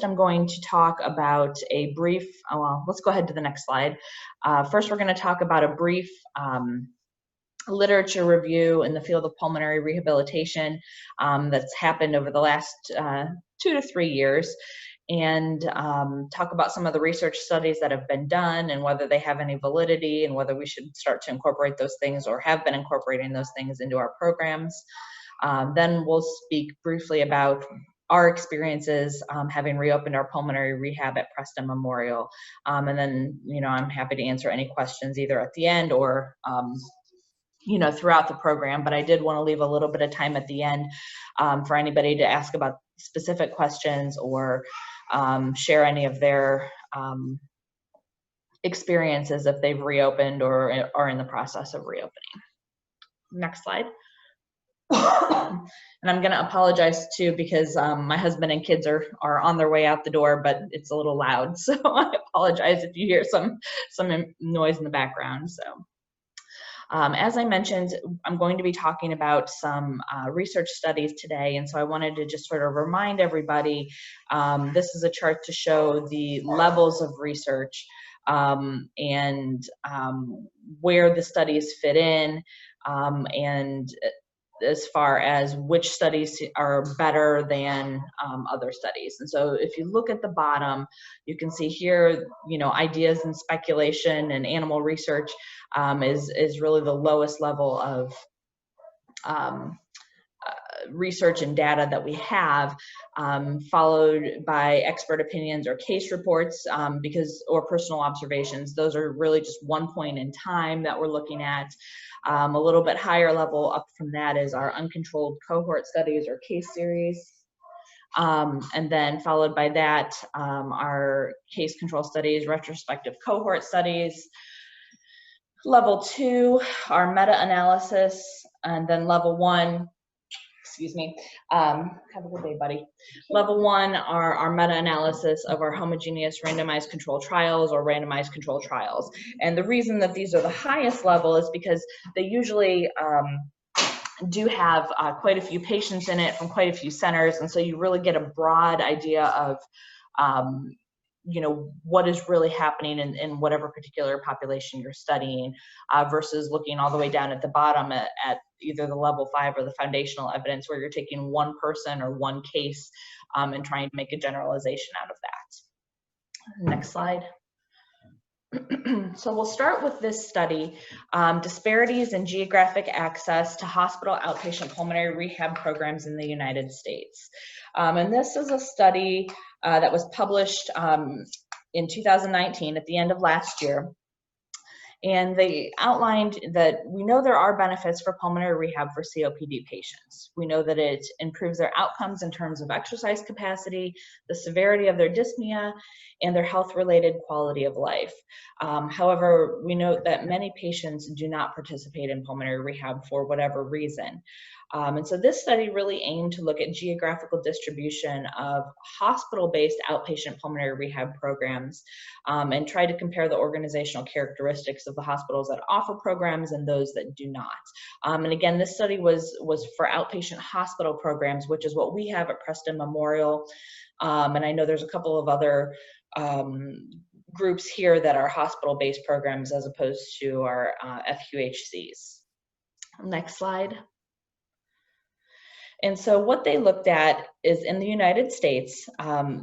I'm going to talk about a brief, well, let's go ahead to the next slide. First, we're going to talk about a brief literature review in the field of pulmonary rehabilitation that's happened over the last 2 to 3 years, and talk about some of the research studies that have been done and whether they have any validity and whether we should start to incorporate those things or have been incorporating those things into our programs. Then we'll speak briefly about our experiences having reopened our pulmonary rehab at Preston Memorial. And then, I'm happy to answer any questions either at the end or throughout the program, but I did want to leave a little bit of time at the end for anybody to ask about specific questions or share any of their experiences if they've reopened or are in the process of reopening. Next slide. And I'm going to apologize too because my husband and kids are on their way out the door, but it's a little loud, so I apologize if you hear some noise in the background. So. As I mentioned, I'm going to be talking about some research studies today, and so I wanted to just sort of remind everybody, this is a chart to show the levels of research and where the studies fit in, and as far as which studies are better than other studies. And so if you look at the bottom, you can see here, ideas and speculation and animal research is really the lowest level of research and data that we have, followed by expert opinions or case reports or personal observations. Those are really just one point in time that we're looking at. A little bit higher level up from that is our uncontrolled cohort studies or case series. And then followed by that, our case control studies, retrospective cohort studies. Level 2, our meta-analysis, and then level 1, have a good day, buddy. Level 1 are our meta-analysis of our homogeneous randomized control trials or randomized control trials. And the reason that these are the highest level is because they usually do have quite a few patients in it from quite a few centers, and so you really get a broad idea of what is really happening in whatever particular population you're studying, versus looking all the way down at the bottom at either the level 5 or the foundational evidence, where you're taking one person or one case and trying to make a generalization out of that. Next slide. So we'll start with this study, Disparities in Geographic Access to Hospital Outpatient Pulmonary Rehab Programs in the United States. And this is a study that was published in 2019 at the end of last year. And they outlined that we know there are benefits for pulmonary rehab for COPD patients. We know that it improves their outcomes in terms of exercise capacity, the severity of their dyspnea, and their health-related quality of life. However, we note that many patients do not participate in pulmonary rehab for whatever reason. And so this study really aimed to look at geographical distribution of hospital-based outpatient pulmonary rehab programs and try to compare the organizational characteristics of the hospitals that offer programs and those that do not. And again, this study was for outpatient hospital programs, which is what we have at Preston Memorial. And I know there's a couple of other groups here that are hospital-based programs as opposed to our FQHCs. Next slide. And so what they looked at is in the United States,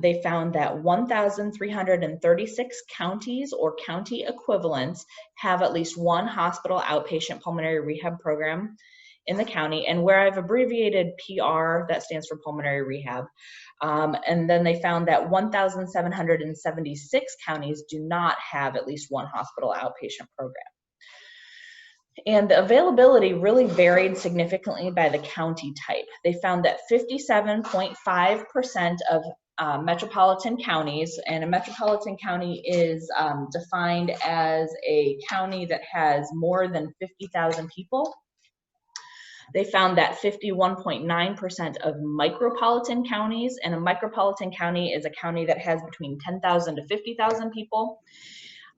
they found that 1,336 counties or county equivalents have at least one hospital outpatient pulmonary rehab program in the county, and where I've abbreviated PR, that stands for pulmonary rehab. And then they found that 1,776 counties do not have at least one hospital outpatient program. And the availability really varied significantly by the county type. They found that 57.5% of metropolitan counties, and a metropolitan county is defined as a county that has more than 50,000 people. They found that 51.9% of micropolitan counties, and a micropolitan county is a county that has between 10,000 to 50,000 people,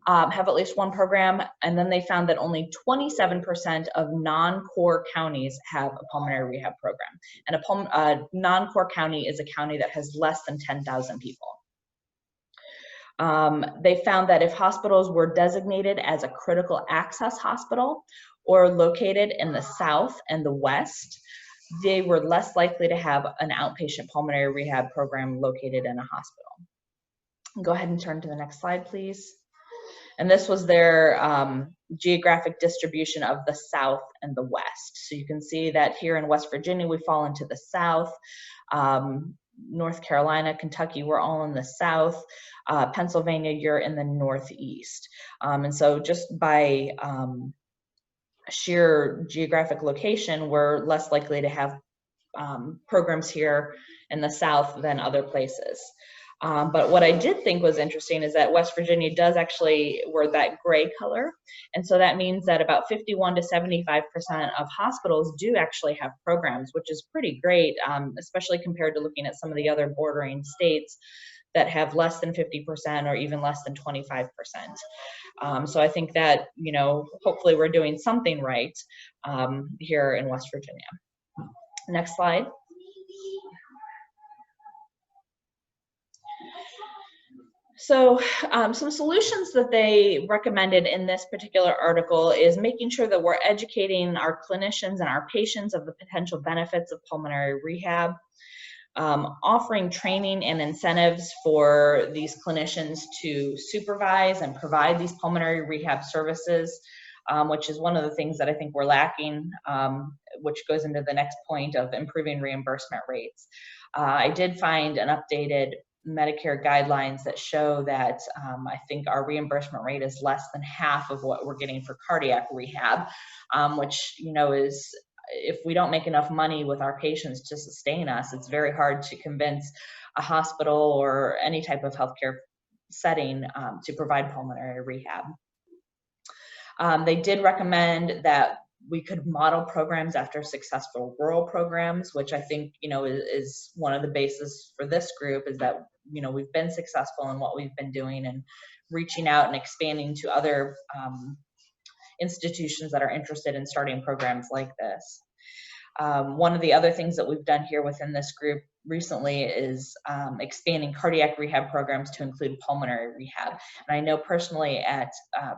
have at least one program. And then they found that only 27% of non-core counties have a pulmonary rehab program. And a non-core county is a county that has less than 10,000 people. They found that if hospitals were designated as a critical access hospital or located in the South and the West, they were less likely to have an outpatient pulmonary rehab program located in a hospital. Go ahead and turn to the next slide, please. And this was their geographic distribution of the South and the West. So you can see that here in West Virginia, we fall into the South. North Carolina, Kentucky, we're all in the South. Pennsylvania, you're in the Northeast. And so just by sheer geographic location, we're less likely to have programs here in the South than other places. But what I did think was interesting is that West Virginia does actually wear that gray color. And so that means that about 51 to 75% of hospitals do actually have programs, which is pretty great, especially compared to looking at some of the other bordering states that have less than 50% or even less than 25%. So I think that, you know, hopefully we're doing something right here in West Virginia. Next slide. So some solutions that they recommended in this particular article is making sure that we're educating our clinicians and our patients of the potential benefits of pulmonary rehab, offering training and incentives for these clinicians to supervise and provide these pulmonary rehab services, which is one of the things that I think we're lacking, which goes into the next point of improving reimbursement rates. I did find an updated Medicare guidelines that show that I think our reimbursement rate is less than half of what we're getting for cardiac rehab, which, you know, is, if we don't make enough money with our patients to sustain us, it's very hard to convince a hospital or any type of healthcare setting to provide pulmonary rehab. They did recommend that we could model programs after successful rural programs, which I think, you know, is one of the bases for this group, is that, you know, we've been successful in what we've been doing and reaching out and expanding to other institutions that are interested in starting programs like this. One of the other things that we've done here within this group recently is expanding cardiac rehab programs to include pulmonary rehab. And I know personally at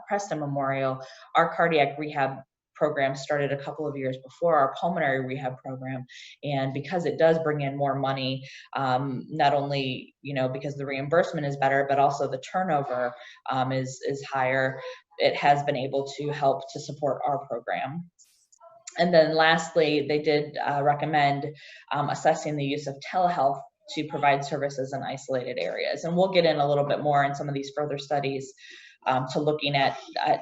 Preston Memorial, our cardiac rehab program started a couple of years before our pulmonary rehab program. And because it does bring in more money, not only, you know, because the reimbursement is better, but also the turnover is higher, it has been able to help to support our program. And then lastly, they did recommend assessing the use of telehealth to provide services in isolated areas. And we'll get in a little bit more in some of these further studies to looking at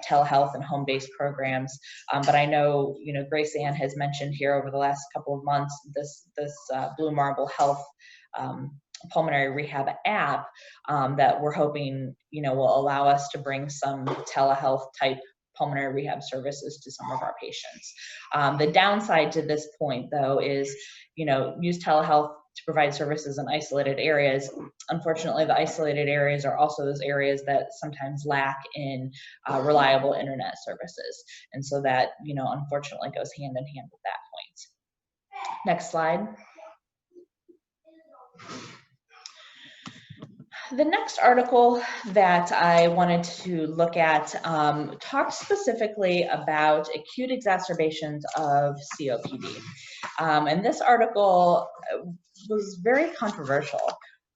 telehealth and home-based programs. But I know, you know, Grace Ann has mentioned here over the last couple of months this Blue Marble Health pulmonary rehab app that we're hoping, you know, will allow us to bring some telehealth type pulmonary rehab services to some of our patients. The downside to this point, though, is, you know, use telehealth to provide services in isolated areas. Unfortunately, the isolated areas are also those areas that sometimes lack in reliable internet services. And so that, you know, unfortunately goes hand in hand with that point. Next slide. The next article that I wanted to look at talks specifically about acute exacerbations of COPD. And this article was very controversial,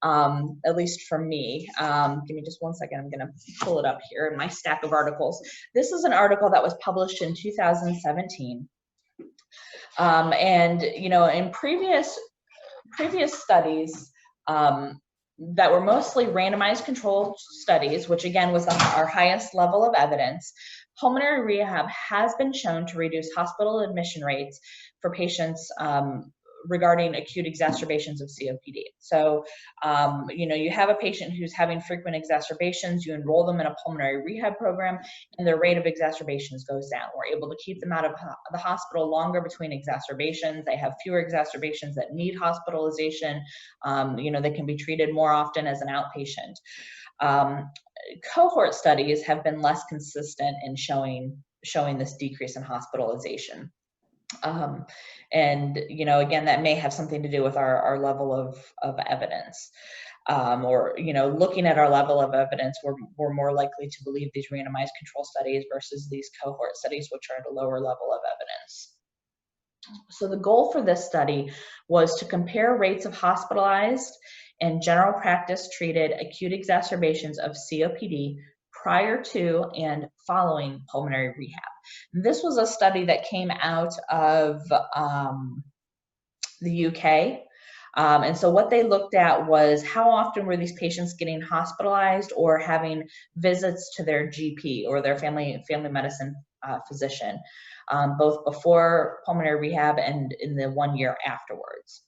at least for me. Give me just one second, I'm gonna pull it up here in my stack of articles. This is an article that was published in 2017. And, you know, in previous studies, that were mostly randomized controlled studies, which again was our highest level of evidence, pulmonary rehab has been shown to reduce hospital admission rates for patients regarding acute exacerbations of COPD. So, you know, you have a patient who's having frequent exacerbations, you enroll them in a pulmonary rehab program, and their rate of exacerbations goes down. We're able to keep them out of the hospital longer between exacerbations. They have fewer exacerbations that need hospitalization. You know, they can be treated more often as an outpatient. Cohort studies have been less consistent in showing this decrease in hospitalization. And, you know, again, that may have something to do with our level of evidence. or looking at our level of evidence, we're more likely to believe these randomized control studies versus these cohort studies, which are at a lower level of evidence. So the goal for this study was to compare rates of hospitalized and general practice treated acute exacerbations of COPD prior to and following pulmonary rehab. This was a study that came out of the UK. And so what they looked at was how often were these patients getting hospitalized or having visits to their GP or their family medicine physician, both before pulmonary rehab and in the 1 year afterwards.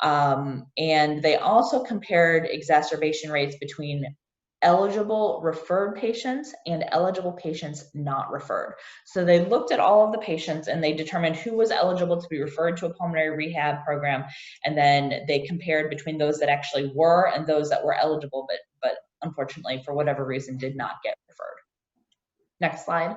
And they also compared exacerbation rates between eligible referred patients and eligible patients not referred. So they looked at all of the patients and they determined who was eligible to be referred to a pulmonary rehab program, and then they compared between those that actually were and those that were eligible but unfortunately for whatever reason did not get referred. Next slide.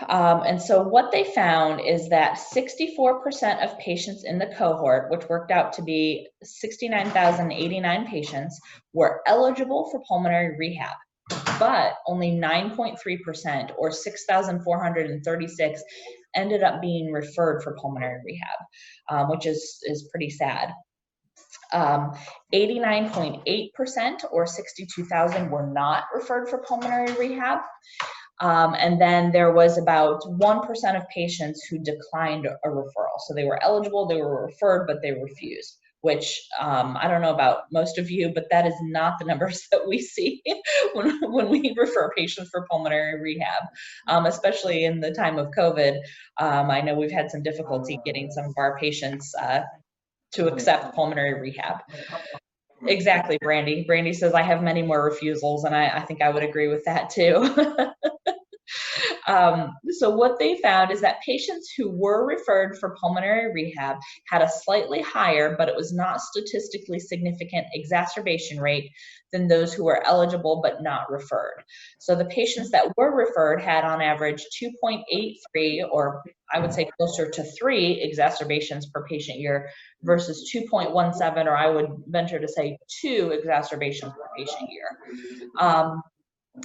And so what they found is that 64% of patients in the cohort, which worked out to be 69,089 patients, were eligible for pulmonary rehab, but only 9.3% or 6,436 ended up being referred for pulmonary rehab, which is pretty sad. 89.8% or 62,000 were not referred for pulmonary rehab. And then there was about 1% of patients who declined a referral. So they were eligible, they were referred, but they refused, which I don't know about most of you, but that is not the numbers that we see when we refer patients for pulmonary rehab, especially in the time of COVID. I know we've had some difficulty getting some of our patients to accept pulmonary rehab. Exactly, Brandy. Brandy says, I have many more refusals, and I think I would agree with that too. So what they found is that patients who were referred for pulmonary rehab had a slightly higher, but it was not statistically significant exacerbation rate than those who were eligible but not referred. So the patients that were referred had on average 2.83, or I would say closer to 3 exacerbations per patient year versus 2.17, or I would venture to say 2 exacerbations per patient year.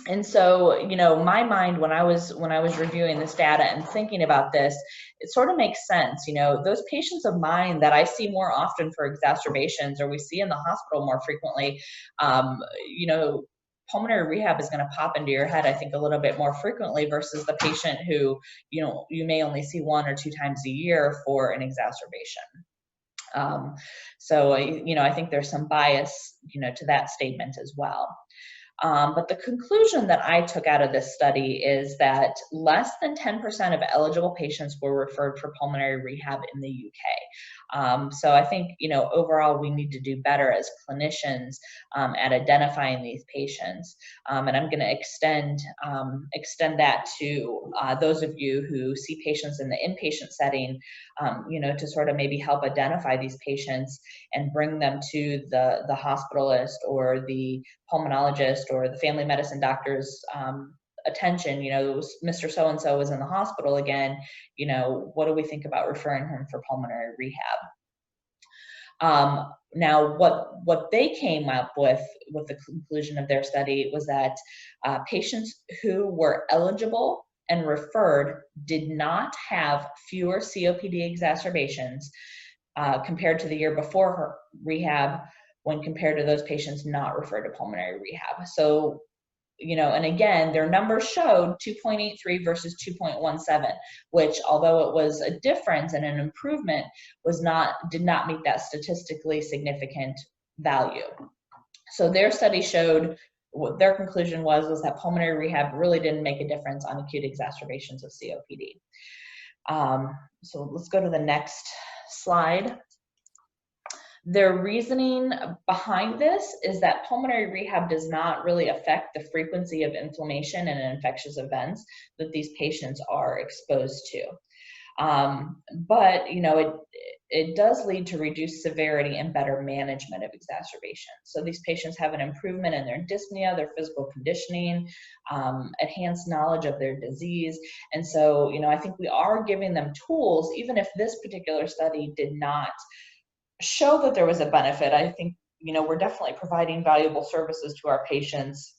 And so, my mind when I was reviewing this data and thinking about this, it sort of makes sense. Those patients of mine that I see more often for exacerbations, or we see in the hospital more frequently, pulmonary rehab is going to pop into your head, I think, a little bit more frequently versus the patient who, you may only see 1 or 2 times a year for an exacerbation. So, I think there's some bias, to that statement as well. But the conclusion that I took out of this study is that less than 10% of eligible patients were referred for pulmonary rehab in the UK. So I think, overall we need to do better as clinicians at identifying these patients. And I'm going to extend that to those of you who see patients in the inpatient setting, to sort of maybe help identify these patients and bring them to the hospitalist or the pulmonologist or the family medicine doctor's attention. Mr. So-and-so is in the hospital again, what do we think about referring him for pulmonary rehab? Now, what they came up with the conclusion of their study was that patients who were eligible and referred did not have fewer COPD exacerbations compared to the year before rehab when compared to those patients not referred to pulmonary rehab. So, and again, their numbers showed 2.83 versus 2.17, which, although it was a difference and an improvement, did not meet that statistically significant value. So their study showed, what their conclusion was that pulmonary rehab really didn't make a difference on acute exacerbations of COPD. So let's go to the next slide. Their reasoning behind this is that pulmonary rehab does not really affect the frequency of inflammation and infectious events that these patients are exposed to. But, it does lead to reduced severity and better management of exacerbation. So these patients have an improvement in their dyspnea, their physical conditioning, enhanced knowledge of their disease. And so, I think we are giving them tools, even if this particular study did not show that there was a benefit. I think, we're definitely providing valuable services to our patients.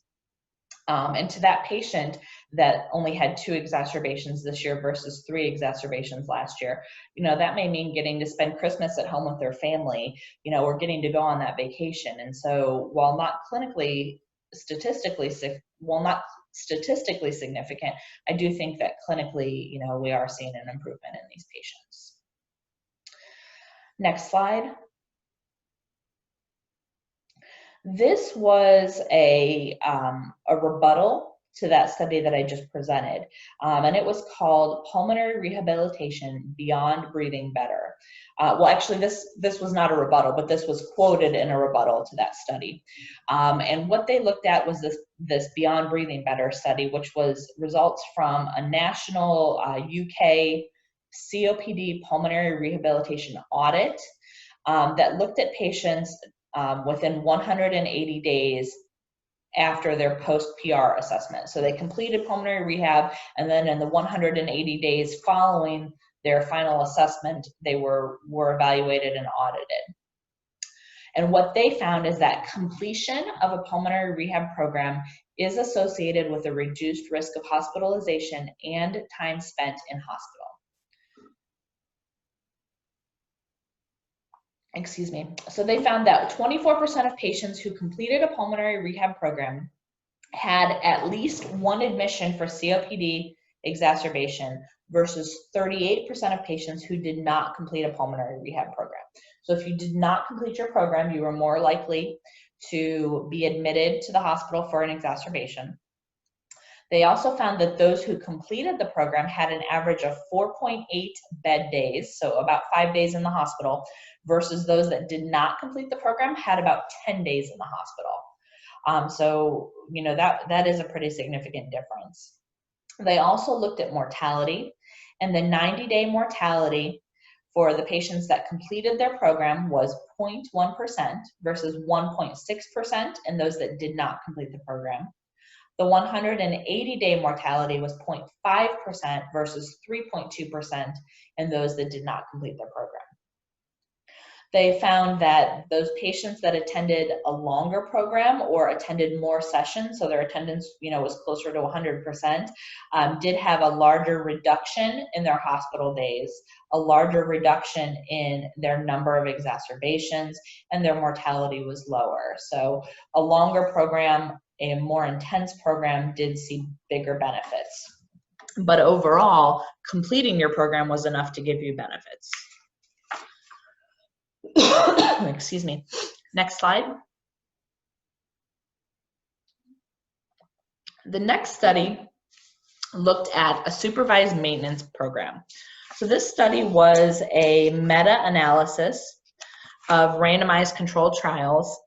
And to that patient that only had 2 exacerbations this year versus 3 exacerbations last year, that may mean getting to spend Christmas at home with their family, or getting to go on that vacation. And so while not statistically significant, I do think that clinically, we are seeing an improvement in these patients. Next slide. This was a rebuttal to that study that I just presented, and it was called Pulmonary Rehabilitation Beyond Breathing Better. Well, actually, this was not a rebuttal, but this was quoted in a rebuttal to that study. And what they looked at was this Beyond Breathing Better study, which was results from a national UK COPD pulmonary rehabilitation audit that looked at patients within 180 days after their post-PR assessment. So they completed pulmonary rehab, and then in the 180 days following their final assessment, they were evaluated and audited. And what they found is that completion of a pulmonary rehab program is associated with a reduced risk of hospitalization and time spent in hospital. Excuse me. So they found that 24% of patients who completed a pulmonary rehab program had at least 1 admission for COPD exacerbation versus 38% of patients who did not complete a pulmonary rehab program. So if you did not complete your program, you were more likely to be admitted to the hospital for an exacerbation. They also found that those who completed the program had an average of 4.8 bed days, so about 5 days in the hospital, versus those that did not complete the program had about 10 days in the hospital. So, that is a pretty significant difference. They also looked at mortality, and the 90-day mortality for the patients that completed their program was 0.1% versus 1.6% in those that did not complete the program. The 180-day mortality was 0.5% versus 3.2% in those that did not complete their program. They found that those patients that attended a longer program or attended more sessions, so their attendance, was closer to 100%, did have a larger reduction in their hospital days, a larger reduction in their number of exacerbations, and their mortality was lower. So a longer program, a more intense program, did see bigger benefits. But overall, completing your program was enough to give you benefits. Excuse me. Next slide. The next study looked at a supervised maintenance program. So this study was a meta-analysis of randomized controlled trials.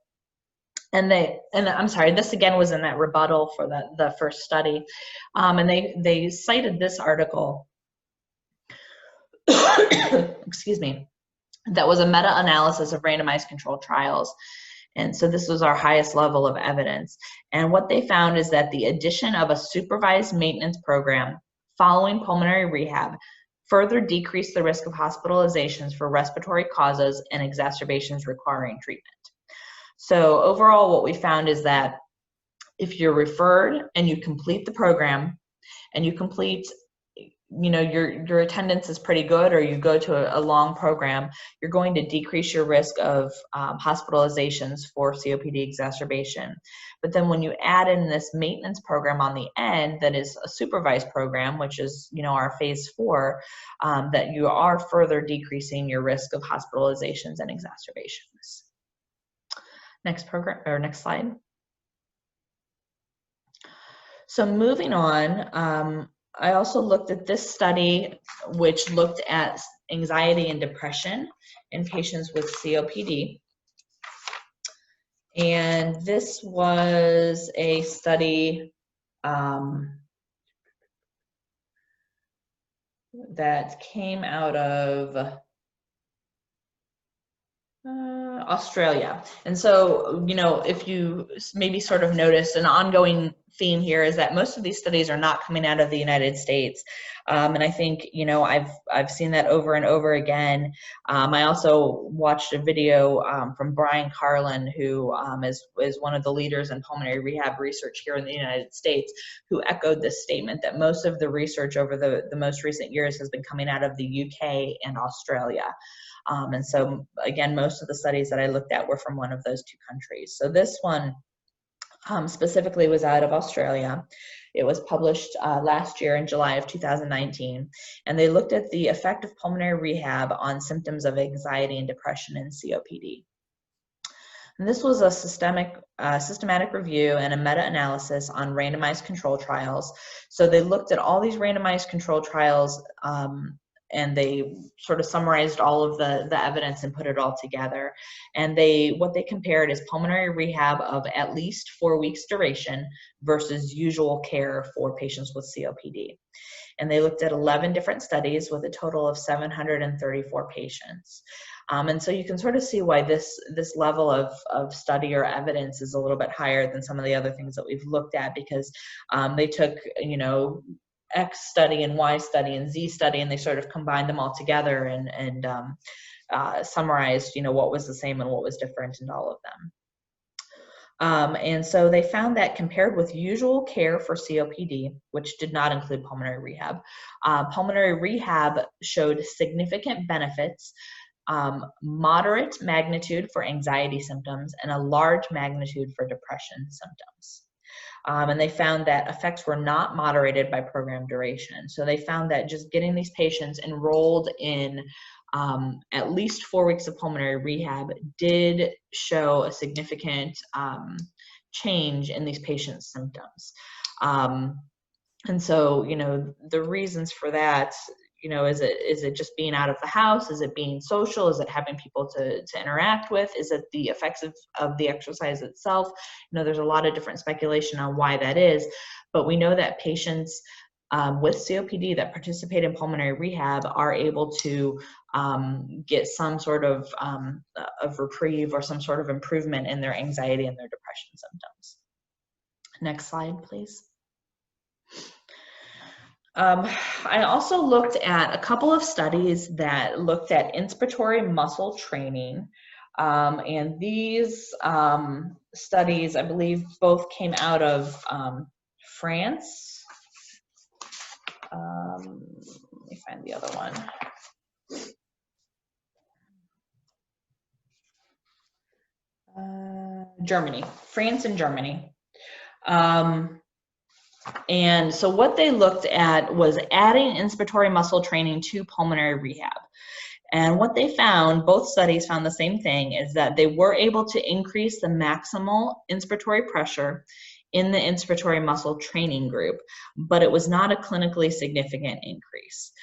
And I'm sorry, this again was in that rebuttal for the first study. And they cited this article, excuse me, that was a meta-analysis of randomized controlled trials. And so this was our highest level of evidence. And what they found is that the addition of a supervised maintenance program following pulmonary rehab further decreased the risk of hospitalizations for respiratory causes and exacerbations requiring treatment. So overall, what we found is that if you're referred and you complete the program and you complete, your attendance is pretty good, or you go to a long program, you're going to decrease your risk of hospitalizations for COPD exacerbation. But then when you add in this maintenance program on the end, that is a supervised program, which is, our phase 4, that you are further decreasing your risk of hospitalizations and exacerbations. Next slide. So moving on, I also looked at this study, which looked at anxiety and depression in patients with COPD. And this was a study that came out of Australia. And so, you know, if you maybe sort of notice an ongoing theme here is that most of these studies are not coming out of the United States. And I think, you know, I've seen that over and over again. I also watched a video from Brian Carlin, who is one of the leaders in pulmonary rehab research here in the United States, who echoed this statement that most of the research over the most recent years has been coming out of the UK and Australia. And so, again, most of the studies that I looked at were from one of those two countries. So this one specifically was out of Australia. It was published last year in July of 2019, and they looked at the effect of pulmonary rehab on symptoms of anxiety and depression in COPD. And this was a systematic review and a meta-analysis on randomized control trials. So they looked at all these randomized control trials and they sort of summarized all of the evidence and put it all together. And what they compared is pulmonary rehab of at least 4 weeks duration versus usual care for patients with COPD. And they looked at 11 different studies with a total of 734 patients. And so you can sort of see why this level of study or evidence is a little bit higher than some of the other things that we've looked at, because they took, you know, X study and Y study and Z study, and they sort of combined them all together and summarized, you know, what was the same and what was different in all of them. And so they found that compared with usual care for COPD, which did not include pulmonary rehab showed significant benefits, moderate magnitude for anxiety symptoms, and a large magnitude for depression symptoms. And they found that effects were not moderated by program duration. So they found that just getting these patients enrolled in at least 4 weeks of pulmonary rehab did show a significant change in these patients' symptoms. And so, you know, the reasons for that, you know, is it just being out of the house? Is it being social? Is it having people to interact with? Is it the effects of the exercise itself? You know, there's a lot of different speculation on why that is, but we know that patients with COPD that participate in pulmonary rehab are able to get some sort of reprieve or some sort of improvement in their anxiety and their depression symptoms. Next slide, please. I also looked at a couple of studies that looked at inspiratory muscle training. And these studies, I believe, both came out of France. Let me find the other one. Germany, France and Germany. And so what they looked at was adding inspiratory muscle training to pulmonary rehab. And what they found, both studies found the same thing, is that they were able to increase the maximal inspiratory pressure in the inspiratory muscle training group, but it was not a clinically significant increase.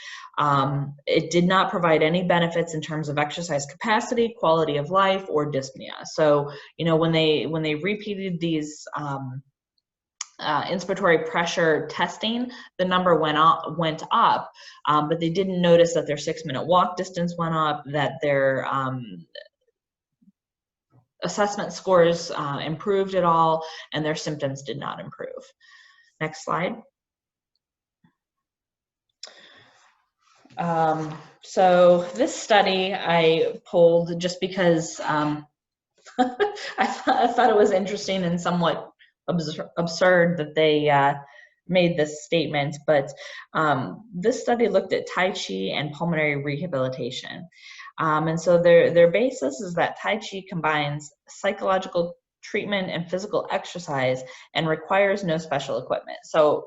It did not provide any benefits in terms of exercise capacity, quality of life, or dyspnea. So, you know, when they repeated these inspiratory pressure testing, the number went up, but they didn't notice that their 6-minute walk distance went up, that their assessment scores improved at all, and their symptoms did not improve. Next slide. So this study I pulled just because I thought it was interesting and somewhat absurd that they made this statement, but this study looked at Tai Chi and pulmonary rehabilitation. And so their basis is that Tai Chi combines psychological treatment and physical exercise and requires no special equipment. So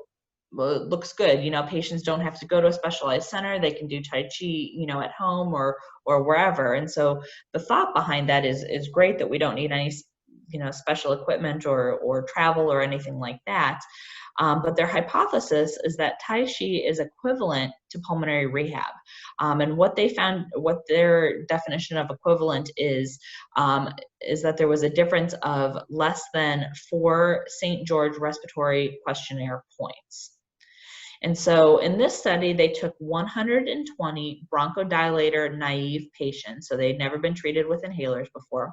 it looks good, you know, patients don't have to go to a specialized center, they can do Tai Chi, you know, at home or wherever. And so the thought behind that is great, that we don't need any, you know, special equipment or travel or anything like that. But their hypothesis is that Tai Chi is equivalent to pulmonary rehab. And what they found, what their definition of equivalent is that there was a difference of less than 4 St. George Respiratory Questionnaire points. And so in this study, they took 120 bronchodilator naive patients, so they'd never been treated with inhalers before,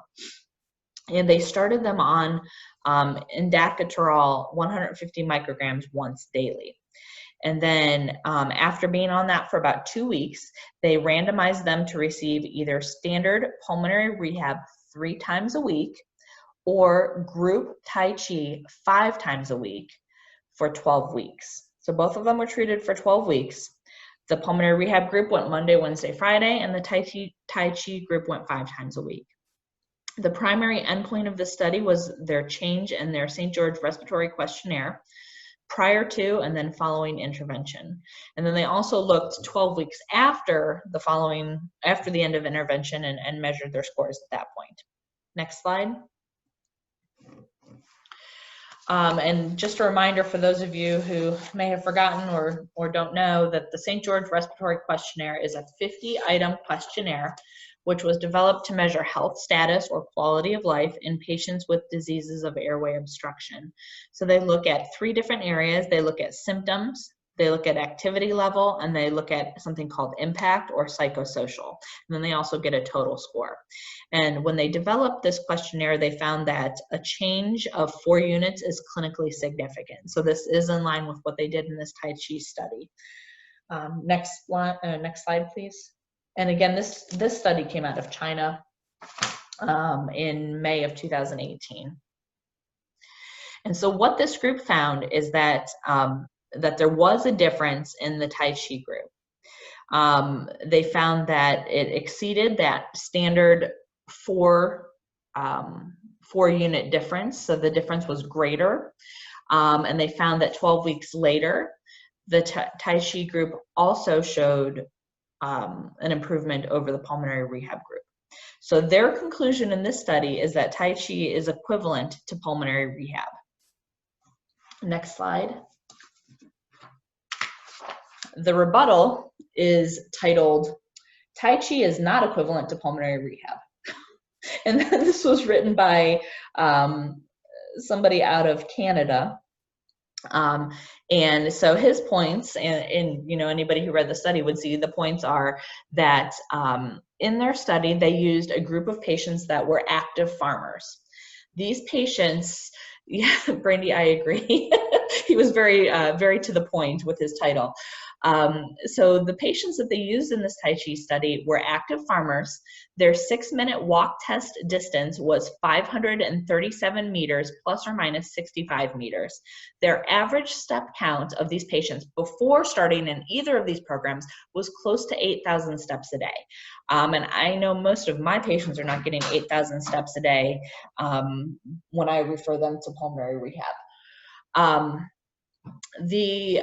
and they started them on indapamide 150 micrograms once daily. And then after being on that for about 2 weeks, they randomized them to receive either standard pulmonary rehab 3 times a week or group Tai Chi 5 times a week for 12 weeks. So both of them were treated for 12 weeks. The pulmonary rehab group went Monday, Wednesday, Friday, and the Tai Chi group went 5 times a week. The primary endpoint of the study was their change in their St. George Respiratory Questionnaire prior to and then following intervention. And then they also looked 12 weeks after the end of intervention and measured their scores at that point. Next slide. And just a reminder for those of you who may have forgotten or don't know that the St. George Respiratory Questionnaire is a 50-item questionnaire which was developed to measure health status or quality of life in patients with diseases of airway obstruction. So they look at 3 different areas. They look at symptoms, they look at activity level, and they look at something called impact or psychosocial. And then they also get a total score. And when they developed this questionnaire, they found that a change of 4 units is clinically significant. So this is in line with what they did in this Tai Chi study. Next slide, please. And again, this study came out of China in May of 2018. And so what this group found is that that there was a difference in the Tai Chi group. They found that it exceeded that standard 4 unit difference, so the difference was greater. And they found that 12 weeks later, the Tai Chi group also showed an improvement over the pulmonary rehab group. So their conclusion in this study is that Tai Chi is equivalent to pulmonary rehab. Next slide. The rebuttal is titled, Tai Chi is not equivalent to pulmonary rehab. And this was written by somebody out of Canada. And so his points, and you know, anybody who read the study would see the points are that in their study, they used a group of patients that were active farmers. These patients, yeah, Brandy, I agree. He was very, very to the point with his title. So the patients that they used in this Tai Chi study were active farmers. Their 6-minute walk test distance was 537 meters plus or minus 65 meters. Their average step count of these patients before starting in either of these programs was close to 8,000 steps a day. And I know most of my patients are not getting 8,000 steps a day when I refer them to pulmonary rehab. The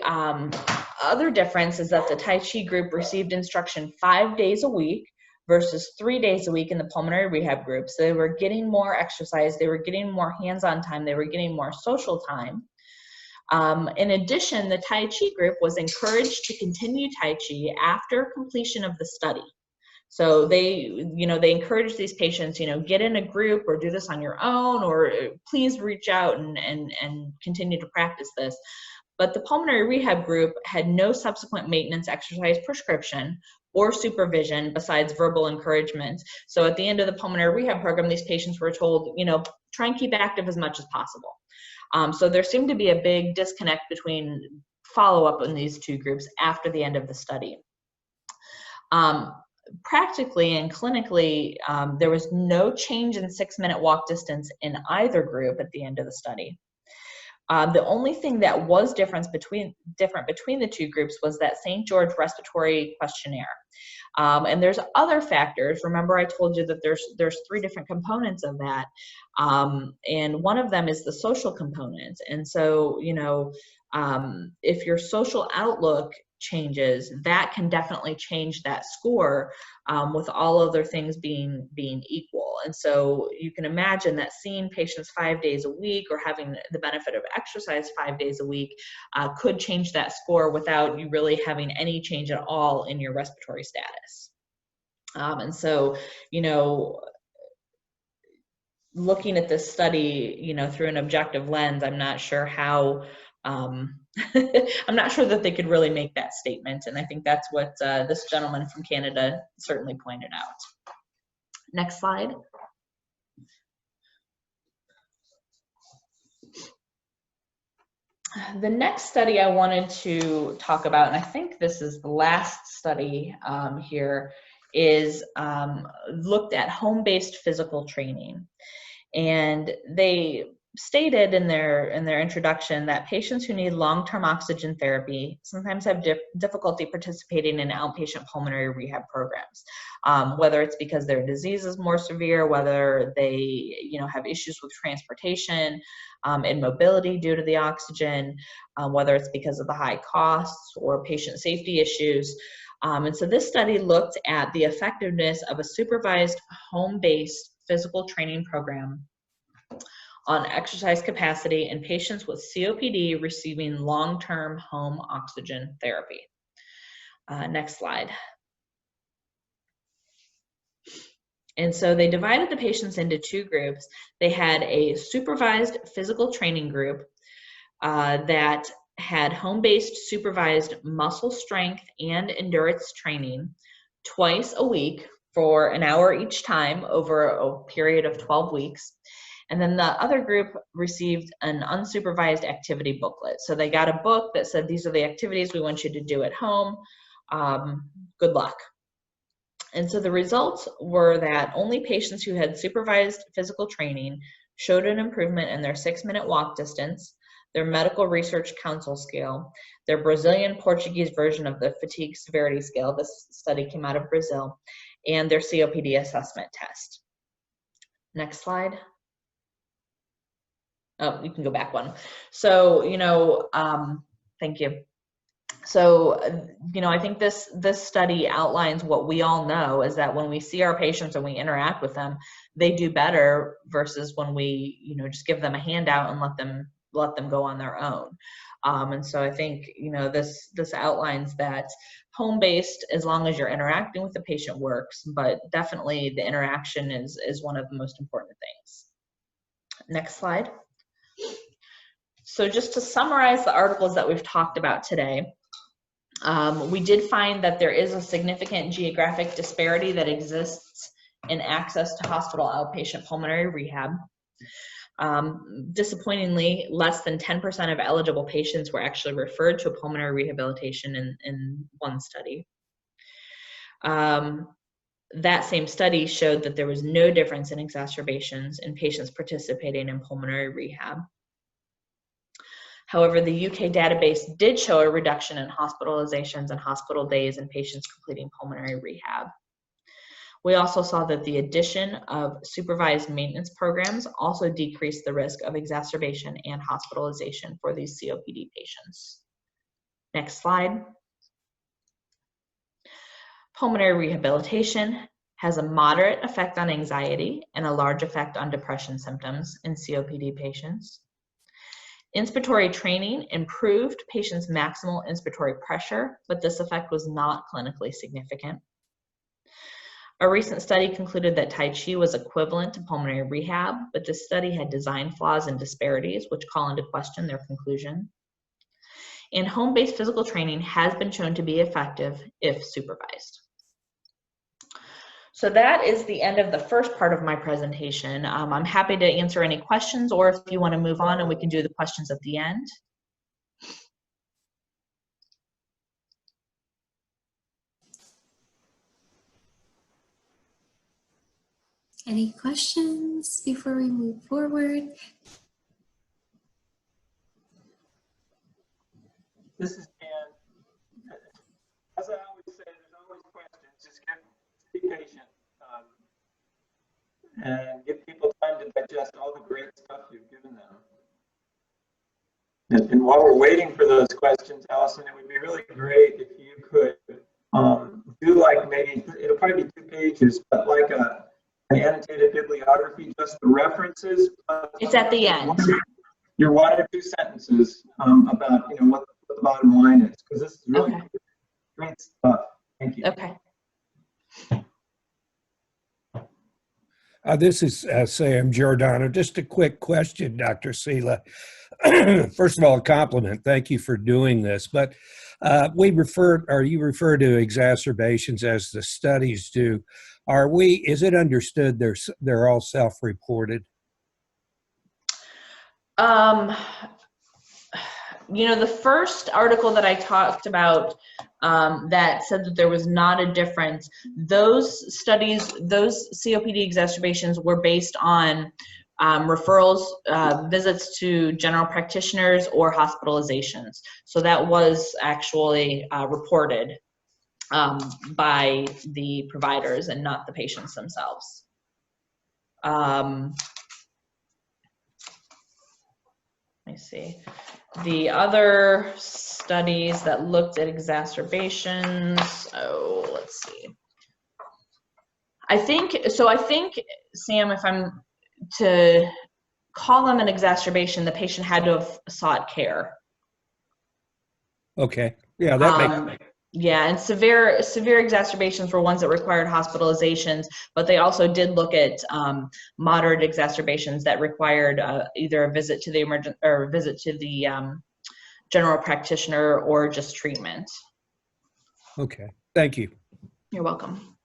other difference is that the Tai Chi group received instruction 5 days a week versus 3 days a week in the pulmonary rehab group. So they were getting more exercise, they were getting more hands-on time, they were getting more social time. In addition, the Tai Chi group was encouraged to continue Tai Chi after completion of the study. So they encourage these patients, get in a group or do this on your own, or please reach out and continue to practice this. But the pulmonary rehab group had no subsequent maintenance exercise prescription or supervision besides verbal encouragement. So at the end of the pulmonary rehab program, these patients were told, try and keep active as much as possible. So there seemed to be a big disconnect between follow-up in these 2 groups after the end of the study. Practically and clinically, there was no change in 6-minute walk distance in either group at the end of the study. The only thing that was different between the 2 groups was that St. George Respiratory Questionnaire. And there's other factors. Remember, I told you that there's 3 different components of that. And one of them is the social component. And so, if your social outlook changes, that can definitely change that score, with all other things being equal. And so you can imagine that seeing patients 5 days a week or having the benefit of exercise 5 days a week could change that score without you really having any change at all in your respiratory status. And so, looking at this study, through an objective lens, I'm not sure how I'm not sure that they could really make that statement, and I think that's what this gentleman from Canada certainly pointed out. Next slide. The next study I wanted to talk about, and I think this is the last study here, is looked at home-based physical training. And they stated in their introduction that patients who need long-term oxygen therapy sometimes have difficulty participating in outpatient pulmonary rehab programs, whether it's because their disease is more severe, whether they have issues with transportation and mobility due to the oxygen, whether it's because of the high costs or patient safety issues. And so this study looked at the effectiveness of a supervised home-based physical training program on exercise capacity in patients with COPD receiving long-term home oxygen therapy. Next slide. And so they divided the patients into two groups. They had a supervised physical training group that had home-based supervised muscle strength and endurance training twice a week for an hour each time over a period of 12 weeks. And then the other group received an unsupervised activity booklet. So they got a book that said, these are the activities we want you to do at home. Good luck. And so the results were that only patients who had supervised physical training showed an improvement in their 6-minute walk distance, their medical research council scale, their Brazilian Portuguese version of the fatigue severity scale. This study came out of Brazil, and their COPD assessment test. Next slide. Oh, you can go back one. So, thank you. So, I think this study outlines what we all know, is that when we see our patients and we interact with them, they do better versus when we, just give them a handout and let them go on their own. And so I think, this outlines that home-based, as long as you're interacting with the patient, works, but definitely the interaction is one of the most important things. Next slide. So just to summarize the articles that we've talked about today, we did find that there is a significant geographic disparity that exists in access to hospital outpatient pulmonary rehab. Disappointingly, less than 10% of eligible patients were actually referred to a pulmonary rehabilitation in one study. That same study showed that there was no difference in exacerbations in patients participating in pulmonary rehab. However, the UK database did show a reduction in hospitalizations and hospital days in patients completing pulmonary rehab. We also saw that the addition of supervised maintenance programs also decreased the risk of exacerbation and hospitalization for these COPD patients. Next slide. Pulmonary rehabilitation has a moderate effect on anxiety and a large effect on depression symptoms in COPD patients. Inspiratory training improved patients' maximal inspiratory pressure, but this effect was not clinically significant. A recent study concluded that Tai Chi was equivalent to pulmonary rehab, but this study had design flaws and disparities which call into question their conclusion. And home-based physical training has been shown to be effective if supervised. So that is the end of the first part of my presentation. I'm happy to answer any questions, or if you want to move on and we can do the questions at the end. Any questions before we move forward? This is Dan. As I always say, there's always questions. Just be patient and give people time to digest all the great stuff you've given them. And while we're waiting for those questions, Allison, it would be really great if you could do like maybe, it'll probably be 2 pages, but like an annotated bibliography, just the references. It's at the end. Your 1 or 2 sentences about what the bottom line is, because this is really great stuff. Thank you. Okay. This is Sam Giordano. Just a quick question, Dr. Sela. first of all, a compliment. Thank you for doing this. But you refer to exacerbations as the studies do. Is it understood they're all self-reported? The first article that I talked about that said that there was not a difference, those studies, those COPD exacerbations were based on referrals, visits to general practitioners or hospitalizations. So that was actually reported by the providers and not the patients themselves. Let me see. The other studies that looked at exacerbations, let's see. I think, Sam, if I'm to call them an exacerbation, the patient had to have sought care. Okay. Yeah, that makes Yeah, and severe exacerbations were ones that required hospitalizations, but they also did look at moderate exacerbations that required either a visit to the general practitioner or just treatment. Okay. Thank you. You're welcome.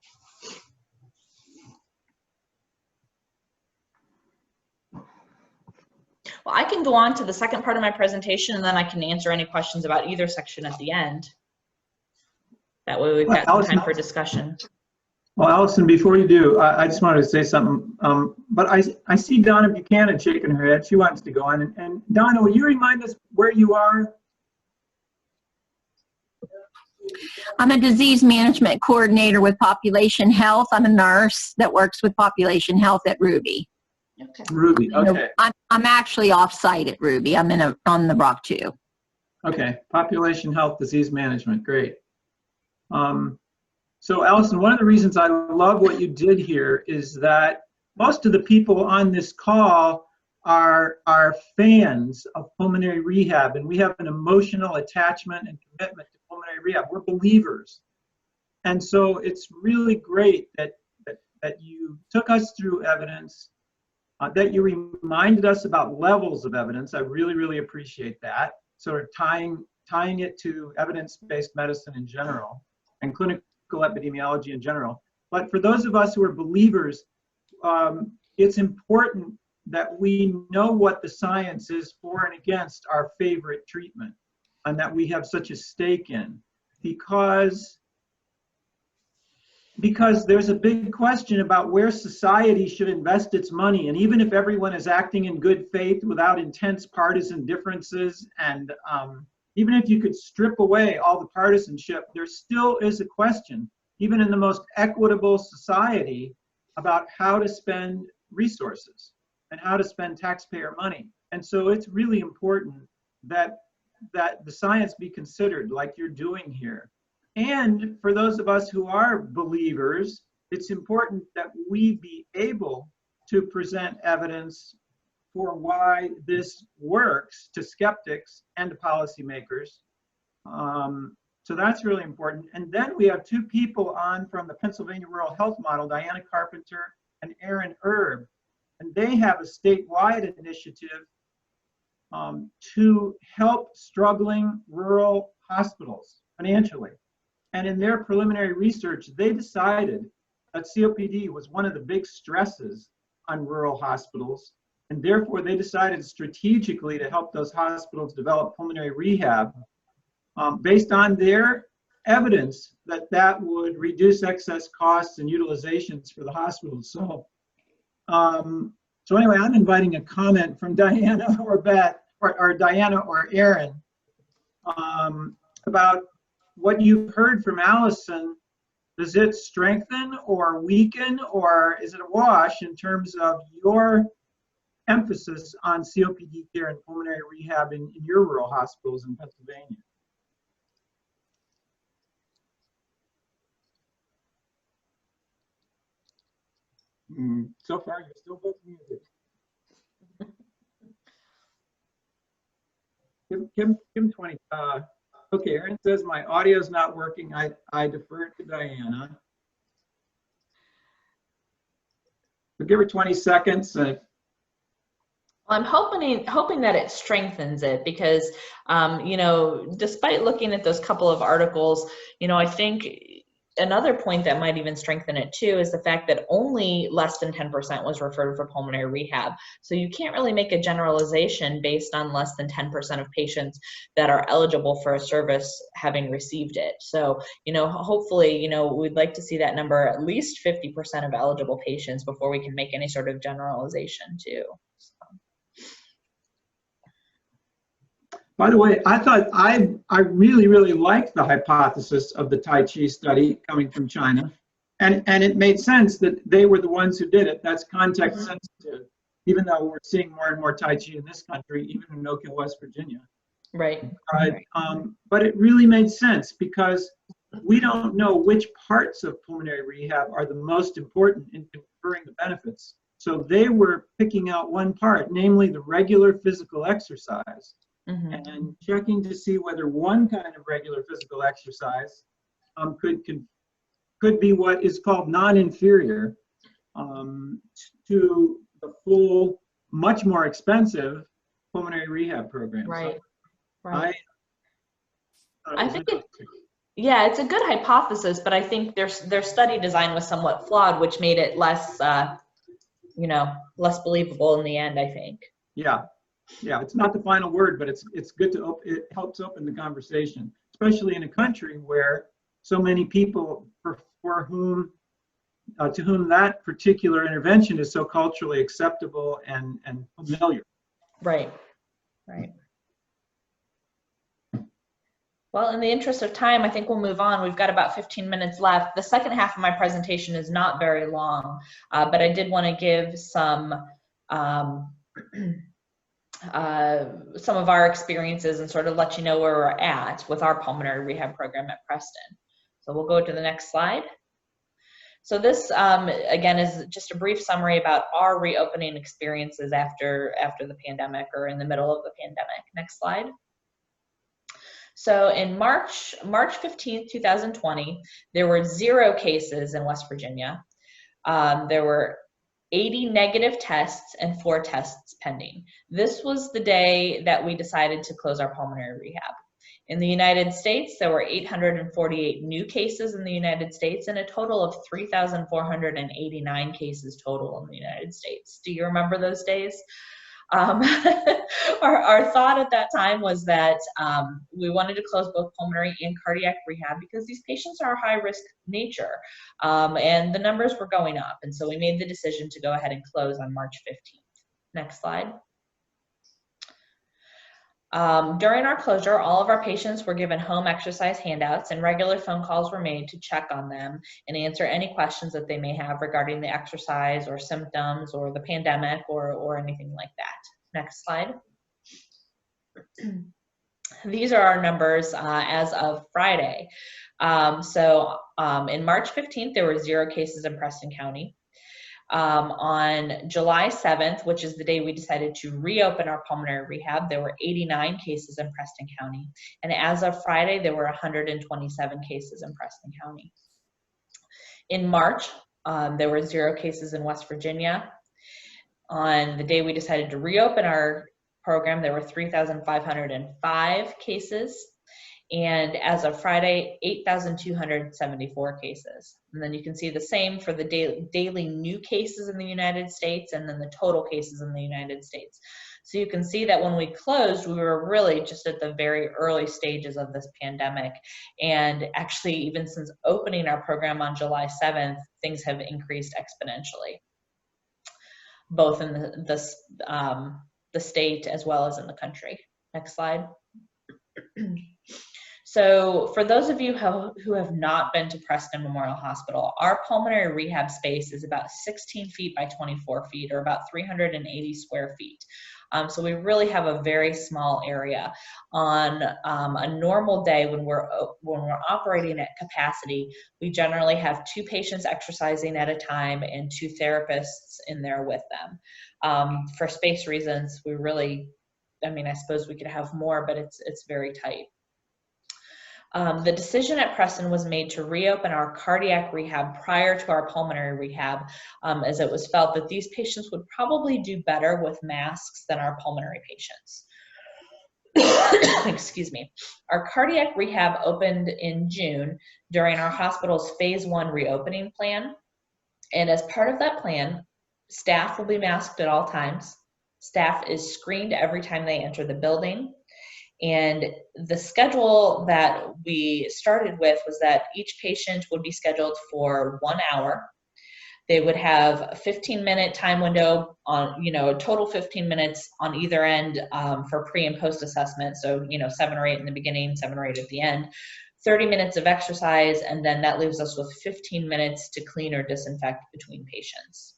Well, I can go on to the second part of my presentation, and then I can answer any questions about either section at the end. That way we've got some time for discussion. Well, Allison, before you do, I just wanted to say something. But I see Donna Buchanan shaking her head. She wants to go on. And Donna, will you remind us where you are? I'm a disease management coordinator with Population Health. I'm a nurse that works with Population Health at Ruby. Okay. Ruby, okay. I'm actually off-site at Ruby. I'm on the Brock 2. Okay, Population Health Disease Management, great. So Allison, one of the reasons I love what you did here is that most of the people on this call are fans of pulmonary rehab, and we have an emotional attachment and commitment to pulmonary rehab. We're believers. And so it's really great that you took us through evidence, that you reminded us about levels of evidence. I really, really appreciate that. Sort of tying it to evidence-based medicine in general and clinical epidemiology in general. But for those of us who are believers, it's important that we know what the science is for and against our favorite treatment, and that we have such a stake in, because there's a big question about where society should invest its money. And even if everyone is acting in good faith without intense partisan differences, and even if you could strip away all the partisanship, there still is a question, even in the most equitable society, about how to spend resources and how to spend taxpayer money. And so it's really important that the science be considered like you're doing here. And for those of us who are believers, it's important that we be able to present evidence for why this works to skeptics and to policymakers. So that's really important. And then we have two people on from the Pennsylvania Rural Health Model, Diana Carpenter and Aaron Erb. And they have a statewide initiative to help struggling rural hospitals financially. And in their preliminary research, they decided that COPD was one of the big stresses on rural hospitals. And therefore, they decided strategically to help those hospitals develop pulmonary rehab based on their evidence that would reduce excess costs and utilizations for the hospitals. So, so anyway, I'm inviting a comment from Diana or Beth, or Diana or Aaron, about what you've heard from Allison. Does it strengthen or weaken, or is it a wash in terms of your emphasis on COPD care and pulmonary rehab in your rural hospitals in Pennsylvania? So far, you're still both muted. Give him 20. Okay, Aaron says my audio's not working. I defer to Diana. We'll give her 20 seconds. I'm hoping that it strengthens it because, you know, despite looking at those couple of articles, you know, I think another point that might even strengthen it too is the fact that only less than 10% was referred for pulmonary rehab. So you can't really make a generalization based on less than 10% of patients that are eligible for a service having received it. So, you know, hopefully, you know, we'd like to see that number at least 50% of eligible patients before we can make any sort of generalization too. By the way, I thought I really, really liked the hypothesis of the Tai Chi study coming from China. And it made sense that they were the ones who did it. That's context sensitive, even though we're seeing more and more Tai Chi in this country, even in Oak Hill, West Virginia. Right. But it really made sense because we don't know which parts of pulmonary rehab are the most important in conferring the benefits. So they were picking out one part, namely the regular physical exercise. And checking to see whether one kind of regular physical exercise could be what is called non-inferior to the full, much more expensive pulmonary rehab program. Right. So right. I think yeah, it's a good hypothesis, but I think their study design was somewhat flawed, which made it less, you know, less believable in the end, I think. Yeah, it's not the final word, but it's good to it helps open the conversation, especially in a country where so many people for whom to whom that particular intervention is so culturally acceptable and familiar. Right. Well, in the interest of time, I think we'll move on. We've got about 15 minutes left. The second half of my presentation is not very long, but I did want to give some of our experiences and sort of let you know where we're at with our pulmonary rehab program at Preston. So we'll go to the next slide. So this, again, is just a brief summary about our reopening experiences after the pandemic or in the middle of the pandemic. Next slide. So in March 15th, 2020, there were 0 cases in West Virginia. There were 80 negative tests and 4 tests pending. This was the day that we decided to close our pulmonary rehab. In the United States, there were 848 new cases in the United States and a total of 3,489 cases total in the United States. Do you remember those days? Our thought at that time was that we wanted to close both pulmonary and cardiac rehab because these patients are high risk nature, and the numbers were going up. And so we made the decision to go ahead and close on March 15th. Next slide. During our closure, all of our patients were given home exercise handouts and regular phone calls were made to check on them and answer any questions that they may have regarding the exercise or symptoms or the pandemic or anything like that. Next slide. These are our numbers as of Friday. In March 15th, there were 0 cases in Preston County. On July 7th, which is the day we decided to reopen our pulmonary rehab, there were 89 cases in Preston County. And as of Friday, there were 127 cases in Preston County. In March, there were 0 cases in West Virginia. On the day we decided to reopen our program, there were 3,505 cases. And as of Friday, 8,274 cases. And then you can see the same for the daily new cases in the United States and then the total cases in the United States. So you can see that when we closed, we were really just at the very early stages of this pandemic. And actually, even since opening our program on July 7th, things have increased exponentially, both in the state as well as in the country. Next slide. So for those of you who have not been to Preston Memorial Hospital, our pulmonary rehab space is about 16 feet by 24 feet, or about 380 square feet. So we really have a very small area. On a normal day when we're operating at capacity, we generally have 2 patients exercising at a time and 2 therapists in there with them. For space reasons, we really, I mean, I suppose we could have more, but it's very tight. The decision at Preston was made to reopen our cardiac rehab prior to our pulmonary rehab, as it was felt that these patients would probably do better with masks than our pulmonary patients. Excuse me. Our cardiac rehab opened in June during our hospital's phase 1 reopening plan. And as part of that plan, staff will be masked at all times. Staff is screened every time they enter the building. And the schedule that we started with was that each patient would be scheduled for 1 hour. They would have a 15-minute time window on, a total 15 minutes on either end for pre and post assessment. So, 7 or 8 in the beginning, 7 or 8 at the end, 30 minutes of exercise, and then that leaves us with 15 minutes to clean or disinfect between patients.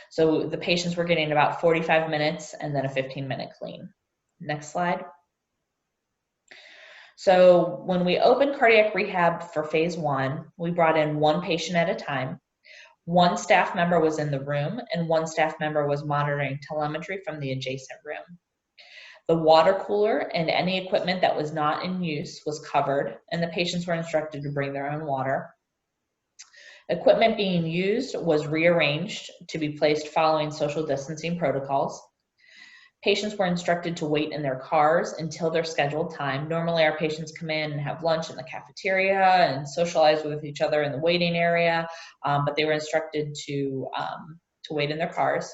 So the patients were getting about 45 minutes and then a 15-minute clean. Next slide. So when we opened cardiac rehab for phase 1, we brought in 1 patient at a time. 1 staff member was in the room and 1 staff member was monitoring telemetry from the adjacent room. The water cooler and any equipment that was not in use was covered, and the patients were instructed to bring their own water. Equipment being used was rearranged to be placed following social distancing protocols. Patients were instructed to wait in their cars until their scheduled time. Normally our patients come in and have lunch in the cafeteria and socialize with each other in the waiting area, but they were instructed to wait in their cars.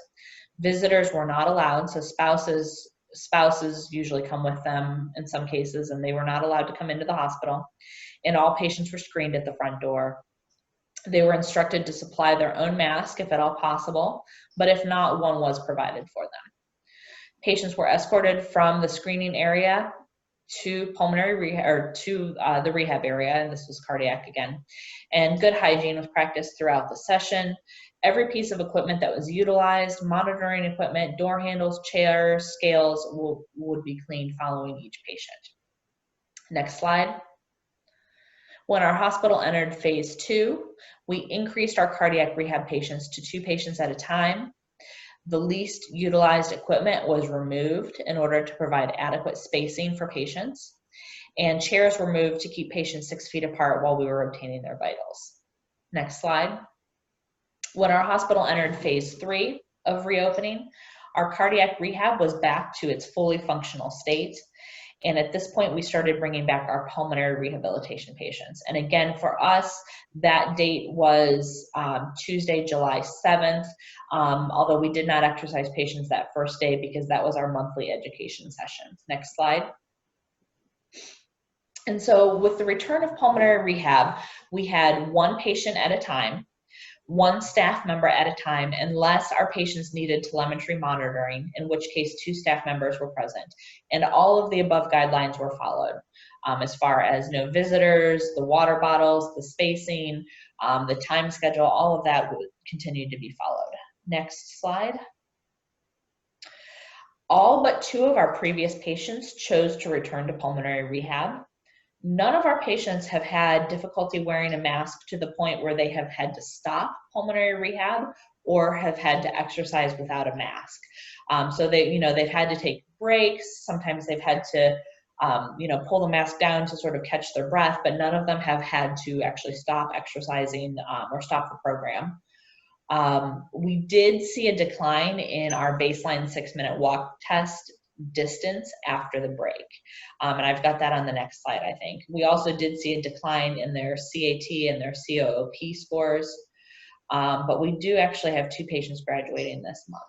Visitors were not allowed, so spouses usually come with them in some cases, and they were not allowed to come into the hospital. And all patients were screened at the front door. They were instructed to supply their own mask if at all possible, but if not, one was provided for them. Patients were escorted from the screening area to pulmonary rehab, or to the rehab area, and this was cardiac again. And good hygiene was practiced throughout the session. Every piece of equipment that was utilized, monitoring equipment, door handles, chairs, scales, would be cleaned following each patient. Next slide. When our hospital entered phase 2, we increased our cardiac rehab patients to 2 patients at a time. The least utilized equipment was removed in order to provide adequate spacing for patients, and chairs were moved to keep patients 6 feet apart while we were obtaining their vitals. Next slide. When our hospital entered phase 3 of reopening, our cardiac rehab was back to its fully functional state. And at this point, we started bringing back our pulmonary rehabilitation patients. And again, for us, that date was Tuesday, July 7th, although we did not exercise patients that first day because that was our monthly education session. Next slide. And so with the return of pulmonary rehab, we had 1 patient at a time, 1 staff member at a time, unless our patients needed telemetry monitoring, in which case 2 staff members were present. And all of the above guidelines were followed, as far as no visitors, the water bottles, the spacing, the time schedule, all of that would continue to be followed. Next slide. All but 2 of our previous patients chose to return to pulmonary rehab. None of our patients have had difficulty wearing a mask to the point where they have had to stop pulmonary rehab or have had to exercise without a mask. So they've had to take breaks. Sometimes they've had to, pull the mask down to sort of catch their breath, but none of them have had to actually stop exercising or stop the program. We did see a decline in our baseline 6-minute walk test distance after the break. And I've got that on the next slide, I think. We also did see a decline in their CAT and their COOP scores, but we do actually have 2 patients graduating this month.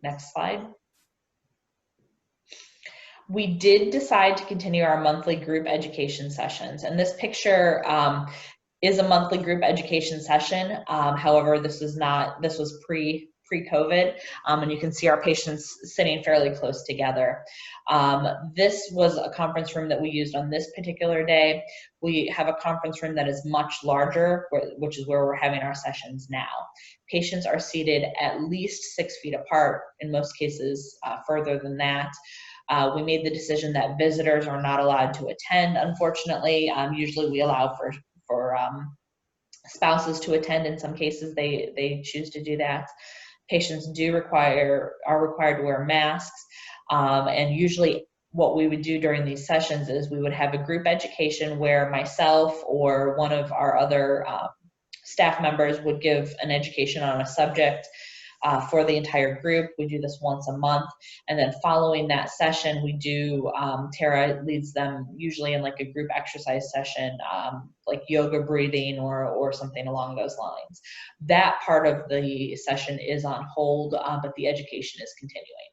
Next slide. We did decide to continue our monthly group education sessions, and this picture is a monthly group education session. However, this was pre-COVID, and you can see our patients sitting fairly close together. This was a conference room that we used on this particular day. We have a conference room that is much larger, which is where we're having our sessions now. Patients are seated at least 6 feet apart, in most cases further than that. We made the decision that visitors are not allowed to attend, unfortunately. Usually we allow for spouses to attend. In some cases they choose to do that. Patients are required to wear masks, and usually what we would do during these sessions is we would have a group education where myself or one of our other staff members would give an education on a subject for the entire group. We do this once a month, and then following that session, we do, Tara leads them usually in like a group exercise session, like yoga breathing or something along those lines. That part of the session is on hold, but the education is continuing.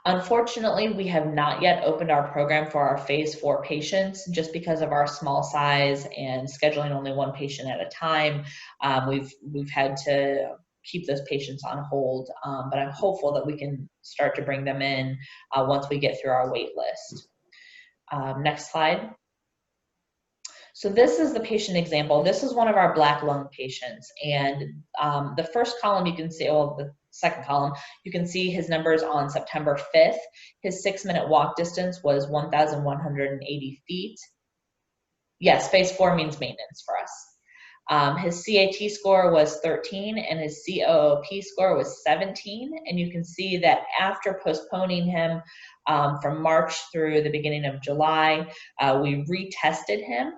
Unfortunately, we have not yet opened our program for our phase 4 patients just because of our small size and scheduling only one patient at a time. We've had to keep those patients on hold, but I'm hopeful that we can start to bring them in once we get through our wait list. Next slide. So this is the patient example. This is one of our black lung patients, and the first column you can see, well, the second column, you can see his numbers on September 5th. His 6-minute walk distance was 1,180 feet. Yes, phase 4 means maintenance for us. His CAT score was 13 and his COOP score was 17. And you can see that after postponing him from March through the beginning of July, we retested him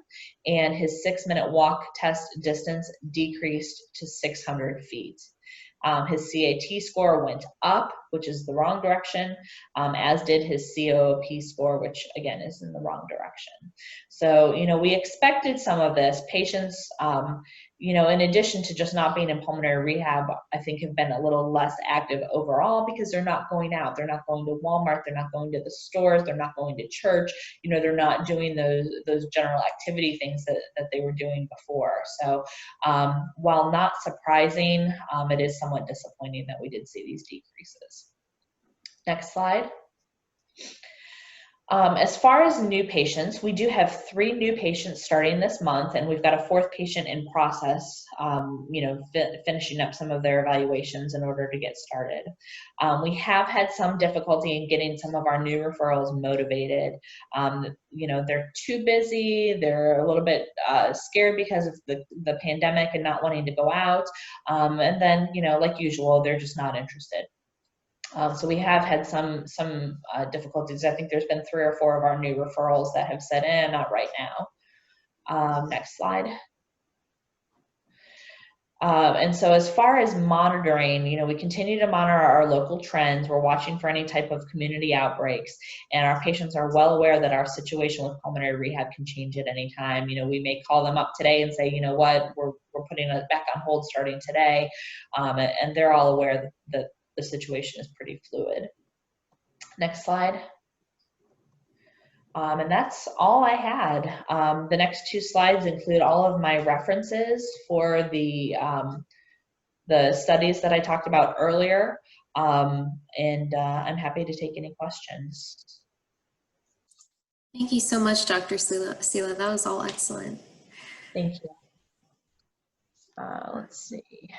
and his 6-minute walk test distance decreased to 600 feet. His CAT score went up, which is the wrong direction, as did his COOP score, which again is in the wrong direction. So, we expected some of this. Patients, in addition to just not being in pulmonary rehab, I think have been a little less active overall because they're not going out. They're not going to Walmart. They're not going to the stores. They're not going to church. They're not doing those general activity things that they were doing before. So while not surprising, it is somewhat disappointing that we did see these decreases. Next slide. As far as new patients, we do have 3 new patients starting this month, and we've got a 4th patient in process, finishing up some of their evaluations in order to get started. We have had some difficulty in getting some of our new referrals motivated. They're too busy, they're a little bit scared because of the pandemic and not wanting to go out, and then, like usual, they're just not interested. So we have had some difficulties. I think there's been 3 or 4 of our new referrals that have said, not right now. Next slide. And so as far as monitoring, we continue to monitor our local trends. We're watching for any type of community outbreaks, and our patients are well aware that our situation with pulmonary rehab can change at any time. We may call them up today and say, you know what, we're putting it back on hold starting today, and they're all aware that the situation is pretty fluid. Next slide. And that's all I had. The next 2 slides include all of my references for the studies that I talked about earlier, and I'm happy to take any questions. Thank you so much, Dr. Sila. That was all excellent. Thank you. Let's see.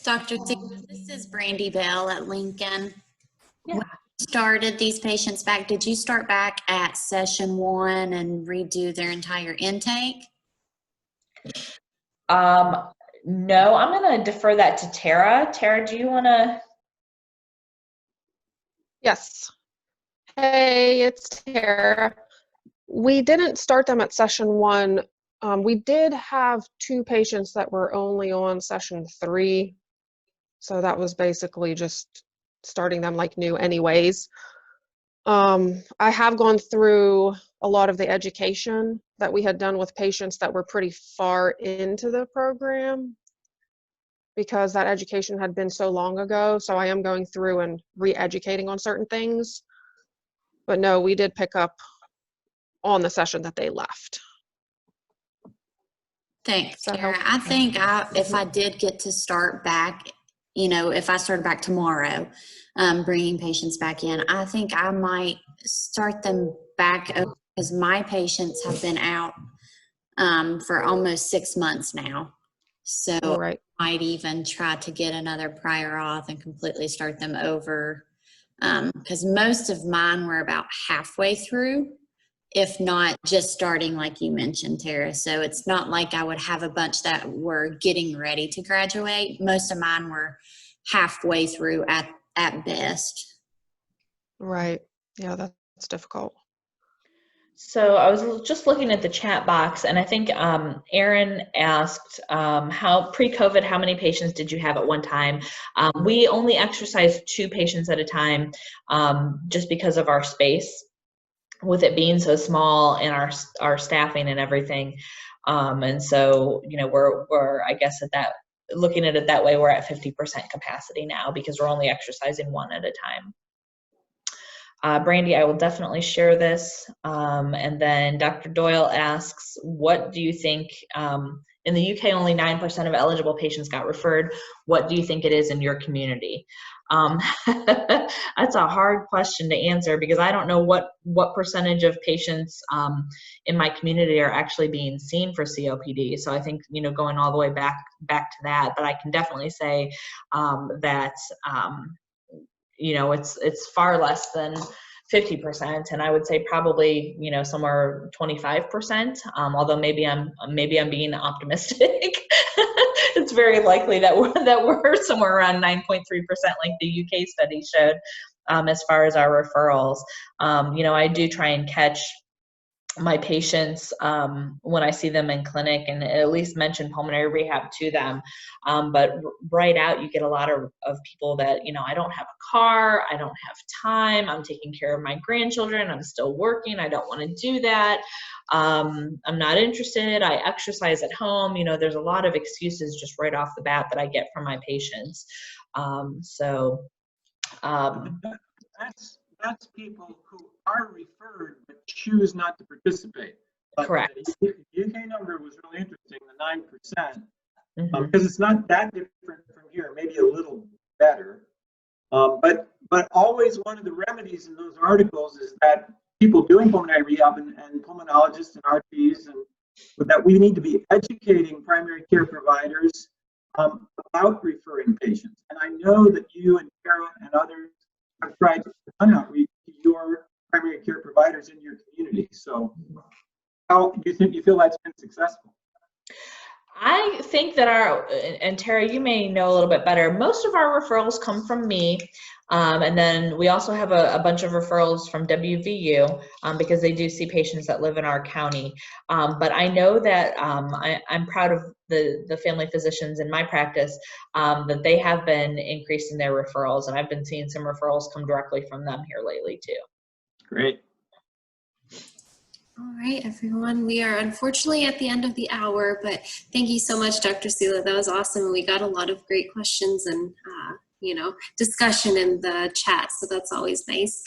Dr. Sila, this is Brandy Bell at Lincoln. Yeah. When you started these patients back, did you start back at session 1 and redo their entire intake? No, I'm going to defer that to Tara. Tara, do you want to? Yes. Hey, it's Tara. We didn't start them at session 1. We did have 2 patients that were only on session 3. So that was basically just starting them like new anyways. I have gone through a lot of the education that we had done with patients that were pretty far into the program because that education had been so long ago. So I am going through and re-educating on certain things. But no, we did pick up on the session that they left. Thanks, Does that Tara. help? I think if I did get to start back, if I started back tomorrow, bringing patients back in, I think I might start them back because my patients have been out for almost 6 months now. So Right. I might even try to get another prior auth and completely start them over because most of mine were about halfway through, if not just starting like you mentioned, Tara. So it's not like I would have a bunch that were getting ready to graduate. Most of mine were halfway through at best. Right. Yeah, that's difficult. So I was just looking at the chat box, and I think Aaron asked how pre-COVID, how many patients did you have at one time? We only exercised 2 patients at a time, just because of our space, with it being so small and our staffing and everything. And so, you know, we're I guess at that, looking at it that way, we're at 50% capacity now because we're only exercising 1 at a time. Brandy, I will definitely share this. And then Dr. Doyle asks, what do you think, in the UK, only 9% of eligible patients got referred. What do you think it is in your community? That's a hard question to answer because I don't know what percentage of patients in my community are actually being seen for COPD. So I think, you know, going all the way back to that, but I can definitely say that you know, it's far less than 50%, and I would say probably, you know, somewhere 25%. Although maybe I'm being optimistic. It's very likely that we're somewhere around 9.3%, like the UK study showed, as far as our referrals. You know, I do try and catch my patients when I see them in clinic and at least mention pulmonary rehab to them. But right out, you get a lot of people that, you know, I don't have a car, I don't have time, I'm taking care of my grandchildren, I'm still working, I don't want to do that, I'm not interested, I exercise at home. You know, there's a lot of excuses just right off the bat that I get from my patients. That's people who are referred but choose not to participate. But correct. The UK number was really interesting, the 9%, because it's not that different from here, maybe a little better. But always one of the remedies in those articles is that people doing pulmonary rehab and pulmonologists and RPs, and that we need to be educating primary care providers about referring patients. And I know that you and Kara and others have tried to outreach to your primary care providers in your community. So how do you feel that's been successful? I think that and Tara, you may know a little bit better, most of our referrals come from me. And then we also have a bunch of referrals from WVU because they do see patients that live in our county. But I know that I'm proud of the family physicians in my practice that they have been increasing their referrals, and I've been seeing some referrals come directly from them here lately too. Great. All right, everyone. We are unfortunately at the end of the hour, but thank you so much, Dr. Sela. That was awesome. We got a lot of great questions and you know, discussion in the chat, so that's always nice.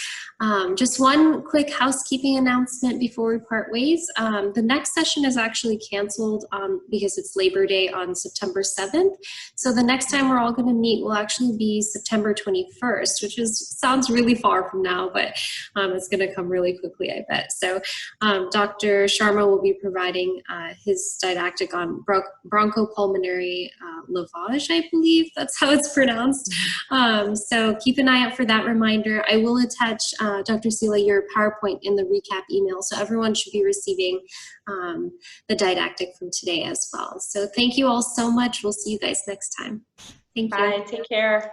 Just one quick housekeeping announcement before we part ways. The next session is actually canceled because it's Labor Day on September 7th. So the next time we're all going to meet will actually be September 21st, which sounds really far from now, but it's going to come really quickly, I bet. So Dr. Sharma will be providing his didactic on bronchopulmonary lavage, I believe that's how it's pronounced. So keep an eye out for that reminder. I will attach, Dr. Sela, your PowerPoint in the recap email, so everyone should be receiving the didactic from today as well. So thank you all so much. We'll see you guys next time. Thank you. Bye. Take care.